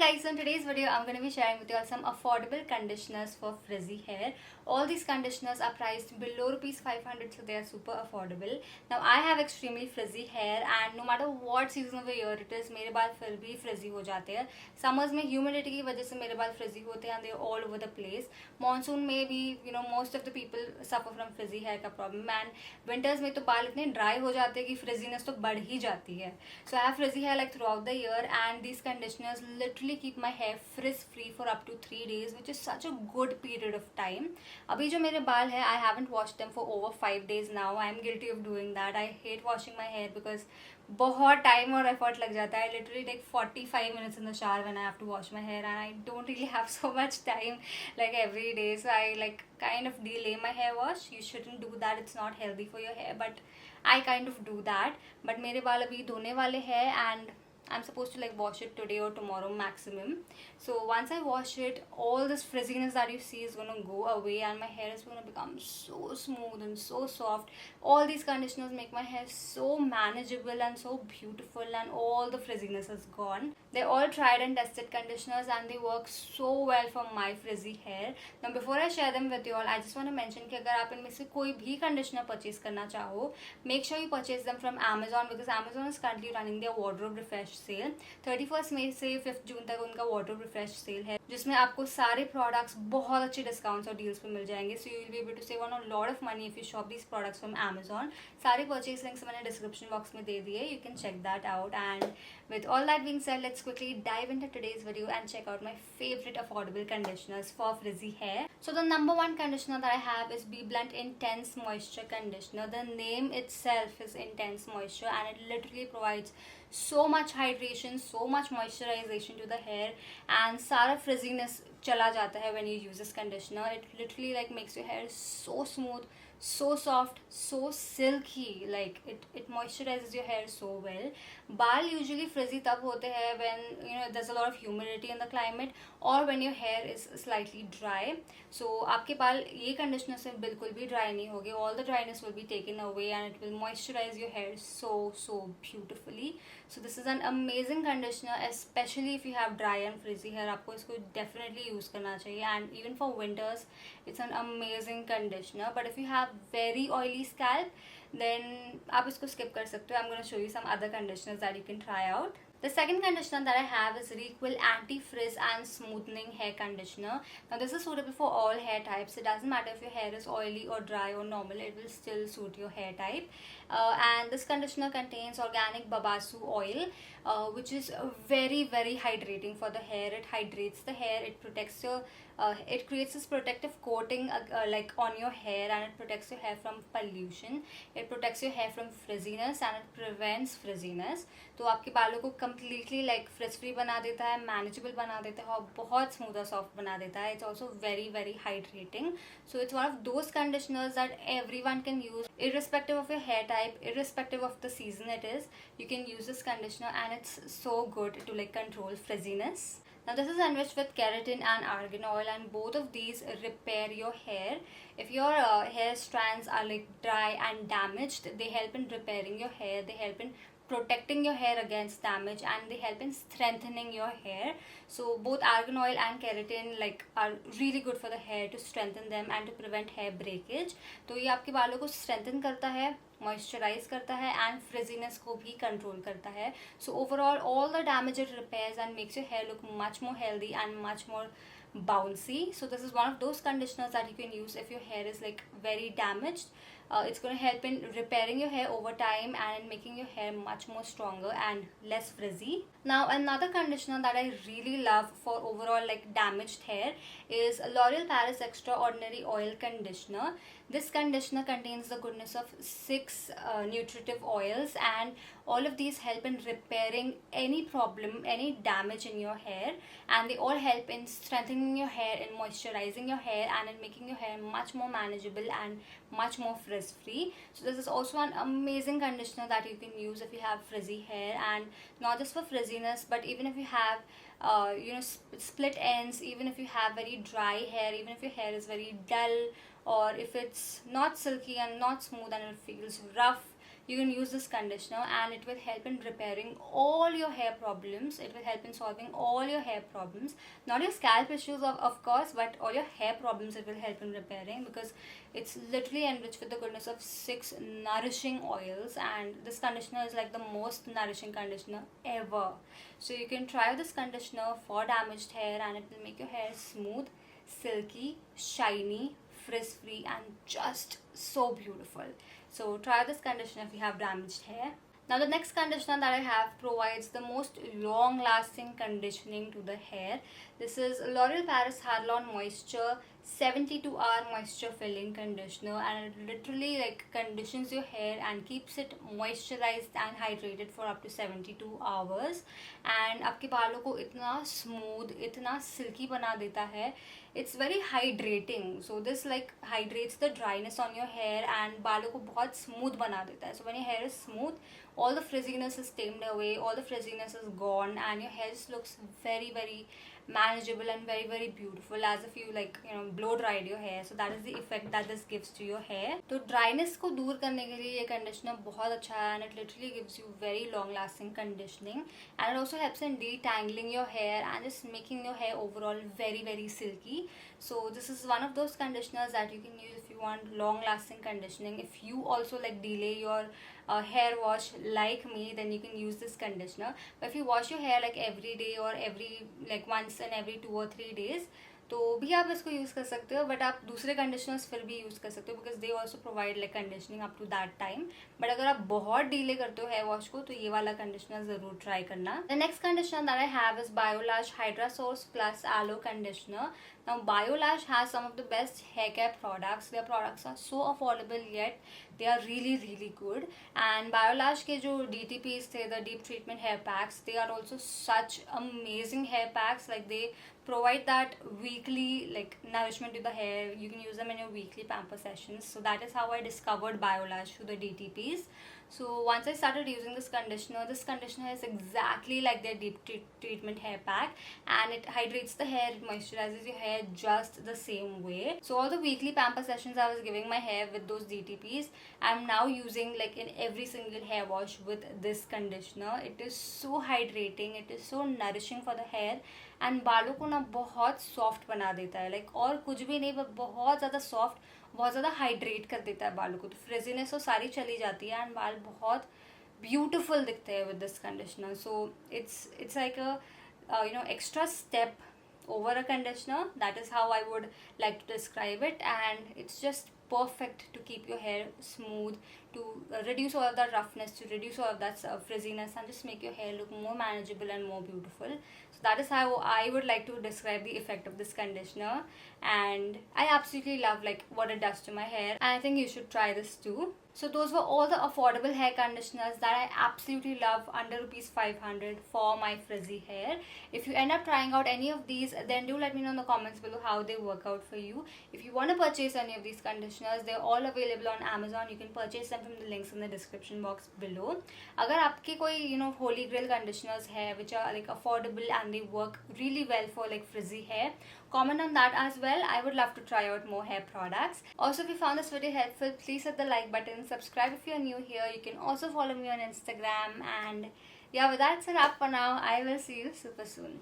guys, so in today's video I'm going to be sharing with you all some affordable conditioners for frizzy hair. All these conditioners are priced below rupees 500, so they are super affordable. Now I have extremely frizzy hair and no matter what season of the year it is, मेरे बाल फिर भी frizzy हो जाते हैं. Summers में humidity की वजह से मेरे बाल frizzy होते हैं and they're all over the place. Monsoon में भी most of the people suffer from frizzy hair का problem and winters में तो बाल इतने dry हो जाते हैं कि frizziness तो बढ़ ही जाती है. So I have frizzy hair like throughout the year and these conditioners literally keep my hair frizz free for up to 3 days, which is such a good period of time. अभी जो मेरे बाल है, I haven't washed them for over 5 days now. I am guilty of doing that. I hate washing my hair because बहुत time और effort लग जाता है. I literally take 45 minutes in the shower when I have to wash my hair and I don't really have so much time like every day. So I like kind of delay my hair wash. You shouldn't do that. It's not healthy for your hair, but I kind of do that. But मेरे बाल अभी धोने वाले हैं and I'm supposed to like wash it today or tomorrow maximum. So once I wash it, all this frizziness that you see is gonna go away and my hair is gonna become so smooth and so soft. All these conditioners make my hair so manageable and so beautiful and all the frizziness is gone. They're all tried and tested conditioners and they work so well for my frizzy hair. Now before I share them with you all, I just want to mention कि अगर आप इनमें से कोई भी conditioner purchase करना चाहो, make sure you purchase them from Amazon because Amazon is currently running their wardrobe refresh sale. 31 मई से 5 जून तक उनका wardrobe refresh सेल है जिसमें आपको सारे प्रोडक्ट्स बहुत अच्छे डिस्काउंट्स और डील्स पे मिल जाएंगे. So you will be able to save on a lot of money if you shop these products from Amazon. सारे परचेज लिंक्स मैंने डिस्क्रिप्शन बॉक्स में दे दिए. You can check that out. And with all that being said, let's quickly dive into today's video and check out my favorite affordable conditioners for frizzy hair. So the number one conditioner that I have is BBlunt Intense Moisture Conditioner. The name itself is Intense Moisture and it literally provides so much hydration, so much moisturization to the hair and सारा frizziness चला जाता है when you use this conditioner. It literally like makes your hair so smooth, so soft, so silky. Like it moisturizes your hair so well. बाल usually frizzy तब होते हैं when there's a lot of humidity in the climate or when your hair is slightly dry. So आपके बाल ये conditioner से बिल्कुल भी dry नहीं होंगे. All the dryness will be taken away and it will moisturize your hair so beautifully. So this is an amazing conditioner, especially if you have dry and frizzy hair. आपको इसको definitely use करना चाहिए and even for winters it's an amazing conditioner. But if you have very oily scalp then आप इसको skip कर सकते हो. I'm going to show you some other conditioners that you can try out. The second conditioner that I have is Requil Anti-Frizz and Smoothing Hair Conditioner. Now this is suitable for all hair types. It doesn't matter if your hair is oily or dry or normal, it will still suit your hair type. And this conditioner contains organic babasu oil, which is very hydrating for the hair. It hydrates the hair, it protects your it creates this protective coating like on your hair and it protects your hair from pollution. It protects your hair from frizziness and it prevents frizziness. तो आपके बालों को completely like frizz free बना देता है, manageable बना देता है और बहुत smooth और soft बना देता है. It's also very hydrating. So it's one of those conditioners that everyone can use irrespective of your hair type, irrespective of the season it is. You can use this conditioner and it's so good to like control frizziness. Now this is enriched with keratin and argan oil and both of these repair your hair. If your hair strands are like dry and damaged, they help in repairing your hair, they help in protecting your hair against damage and they help in strengthening your hair. So both argan oil and keratin like are really good for the hair to strengthen them and to prevent hair breakage. तो ये आपके बालों को strengthen करता है, moisturize करता है and frizziness को भी control करता है. So overall all the damage it repairs and makes your hair look much more healthy and much more bouncy. So this is one of those conditioners that you can use if your hair is like very damaged. It's going to help in repairing your hair over time and in making your hair much more stronger and less frizzy. Now another conditioner that I really love for overall like damaged hair is L'Oreal Paris Extraordinary Oil Conditioner. This conditioner contains the goodness of 6 nutritive oils and all of these help in repairing any problem, any damage in your hair, and they all help in strengthening your hair, in moisturizing your hair and in making your hair much more manageable and much more frizz free. So this is also an amazing conditioner that you can use if you have frizzy hair, and not just for frizziness but even if you have split ends, even if you have very dry hair, even if your hair is very dull or if it's not silky and not smooth and it feels rough. you can use this conditioner and it will help in repairing all your hair problems. It will help in solving all your hair problems, not your scalp issues of course, but all your hair problems it will help in repairing, because it's literally enriched with the goodness of 6 nourishing oils, and this conditioner is like the most nourishing conditioner ever. So you can try this conditioner for damaged hair and it will make your hair smooth, silky, shiny, frizz free, and just so beautiful. So try this conditioner if you have damaged hair. Now the next conditioner that I have provides the most long lasting conditioning to the hair. This is L'Oreal Paris Hyaluron Moisture 72-hour moisture filling conditioner, and it literally like conditions your hair and keeps it moisturized and hydrated for up to 72 hours, and आपके बालों को इतना smooth, इतना silky बना देता है. It's very hydrating. So this like hydrates the dryness on your hair and बालों को बहुत smooth बना देता है. So when your hair is smooth, all the frizziness is tamed away, all the frizziness is gone, and your hair just looks very manageable and very beautiful, as if you like blow dried your hair. So that is the effect that this gives to your hair. तो dryness को दूर करने के लिए ये conditioner बहुत अच्छा है, and it literally gives you very long lasting conditioning, and it also helps in detangling your hair and just making your hair overall very silky. So this is one of those conditioners that you can use if you want long lasting conditioning. If you also like delay your hair wash like me, then you can use this conditioner. But if you wash your hair like every day or every like once in every 2 or 3 days, तो भी आप इसको use कर सकते हो, but आप दूसरे conditioners फिर भी यूज़ कर सकते हो, because they also provide like conditioning up to that time. But अगर आप बहुत डीले करते हो हेयर वॉश को, तो ये वाला कंडीशनर ज़रूर ट्राई करना. The next conditioner that I have is Biolash Hydra Source Plus aloe conditioner. Now Biolash has some of the best hair care products. Their products are so affordable yet they are really good. And Biolash के जो DTPs थे, the deep treatment hair packs, they are also such amazing hair packs. Like they provide that weekly like nourishment to the hair. You can use them in your weekly pamper sessions. So that is how I discovered Biolash through the DTPs. So once I started using this conditioner is exactly like their deep treatment hair pack, and it hydrates the hair, it moisturizes your hair just the same way. So all the weekly pamper sessions I was giving my hair with those DTPs, I'm now using like in every single hair wash with this conditioner. It is so hydrating, it is so nourishing for the hair, and बालों को ना बहुत soft बना देता है. Like और कुछ भी नहीं, बट बहुत ज़्यादा सॉफ्ट, बहुत ज़्यादा हाइड्रेट कर देता है बालों को. तो फ्रिजीनेस तो सारी चली जाती है एंड बाल बहुत ब्यूटिफुल दिखते हैं with this conditioner. So it's like a extra step over a conditioner. That is how I would like to describe it, and it's just perfect to keep your hair smooth, to reduce all of that roughness, to reduce all of that frizziness, and just make your hair look more manageable and more beautiful. So that is how I would like to describe the effect of this conditioner, and I absolutely love like what it does to my hair, and I think you should try this too. So those were all the affordable hair conditioners that I absolutely love under rupees 500 for my frizzy hair. If you end up trying out any of these, then do let me know in the comments below how they work out for you. If you want to purchase any of these conditioners, they're all available on Amazon. You can purchase them from the links in the description box below. अगर आपके कोई holy grail conditioners है which are like affordable and they work really well for like frizzy hair, comment on that as well. I would love to try out more hair products. Also, if you found this video helpful, please hit the like button, subscribe if you're new here. You can also follow me on Instagram, and yeah, with that, it's a wrap for now. I will see you super soon.